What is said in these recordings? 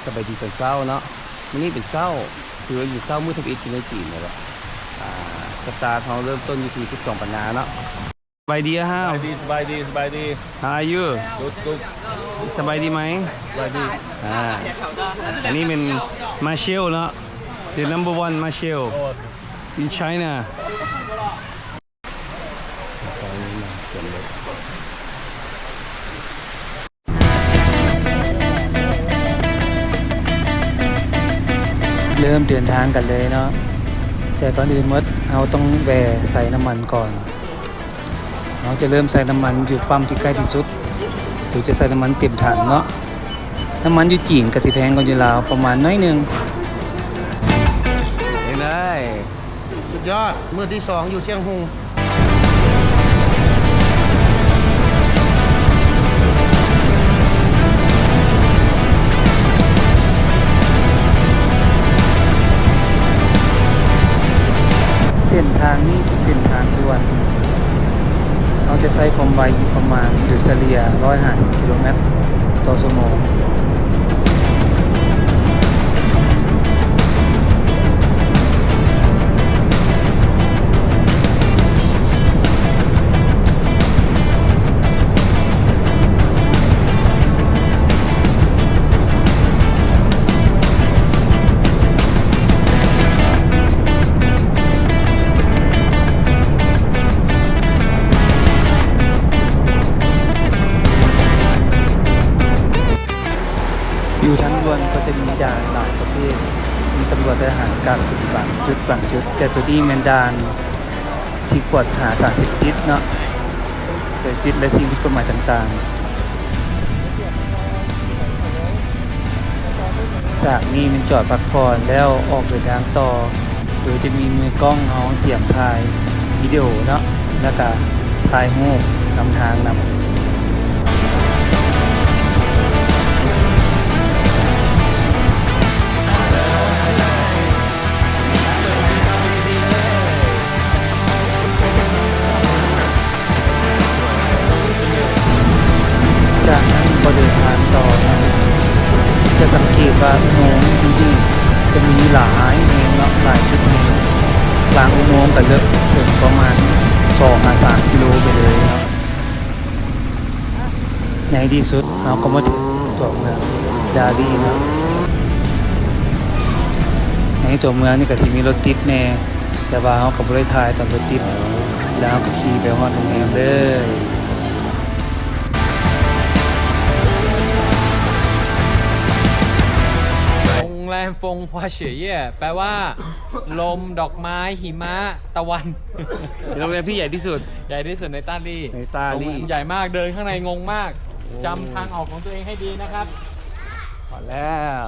สบายดีตอนเช้าเนาะวันนี้เป็นเช้าคืออยู่เช้ามื้อ11ในจีนเลยแหละสตาร์ทเขาเริ่มต้นอยู่ที่12ปันนาเนาะสบายดีอะฮะสบายดี How are you กุ๊กสบายดีไหมสบายดี อันนี้เป็นมาเชลเนาะ The number one มาเชล in China เริ่มเดินทางกันเลยเนาะแต่ก่อนอื่นมดเราต้องแวะใส่น้ำมันก่อนเราจะเริ่มใส่น้ำมันอยู่ปั๊มที่ใกล้ที่สุดหรือจะใส่น้ำมันเต็มถังเนาะน้ำมันอยู่จีนก็สิแพงกว่าอยู่ลาวประมาณน้อยนึงเห็นได้สุดยอดมื้อที่2อยู่เชียงฮงเส้นทางนี้เป็นเส้นทางด่วนเราจะใช้ความไวอยู่ประมาณโดยเฉลี่ย150กิโลเมตรต่อชั่วโมงอยู่ทั้งด่วนก็จะมีด่านหลายประเภทมีตำรวจทหารการปฏิบัติจุดบางจุดแต่ตัวนี้เป็นด่านที่กวดหาสารเสพติดเนาะเสพติดและสิ่งผิดกฎหมายต่างๆจากนี้มันจอดพักผ่อนแล้วออกเดินทางต่อโดยจะมีมือกล้องเอาเตรียมถ่ายวิดีโอเนาะแล้วก็ถ่ายรูปนำทางนำจากนั้นก็เดินทางต่อจะสังเกตว่าอุโมงค์ที่จะมีหลายแห่งเนาะหลายจุดแห่งกลางอุโมงค์ก็เยอะถึงประมาณ2-3 กิโลไปเลยเนาะในที่สุดเราก็มาถึงตัวเมืองดาลีเนาะในตัวเมืองนี่ก็สิมีรถติดแน่แต่ว่าเราก็บ่ได้ถ่ายตอนรถติดแล้วเราก็ขี่ไปฮอดโรงแรมเลยโรงแรมฟงฮวาเฉียเย่แปลว่า ลมดอกไม้หิมะตะวัน เป็นโรงแรมที่ใหญ่ที่สุด ใหญ่ที่สุดในต้าลี่ ในต้าลี่ โรงแรมใหญ่มากเดินข้างในงงมากจำทางออกของตัวเองให้ดีนะครับ พอแล้ว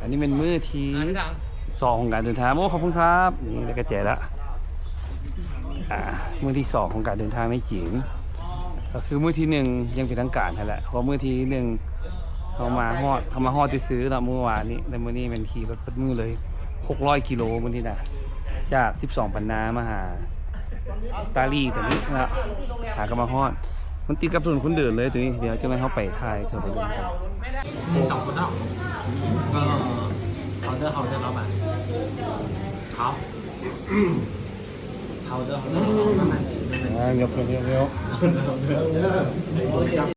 อันนี้เป็นมื้อที่2ของการเดินทางโอ้ขอบคุณครับนี่ได้กระแจแล้วมื้อที่2ของการเดินทางในจีนก็คือมื้อที่1ยังเป็นทางการนั่นแหละเพราะมื้อที่1เขามาฮอดที่ซื้อเนาะเมื่อวานนี้แต่มื้อนี้มันขี่รถเปิดมือเลย600กิโลมื้อนี้นะจาก12ปันนามาหาตาลีตัวนี้นะหากมาฮอดมันติดกับถนนคนเดินเลยตัวนี้เดี๋ยวจะให้เขาไปถ่ายเถอะไปดูกัน找不到好的老板好好的慢慢骑ยก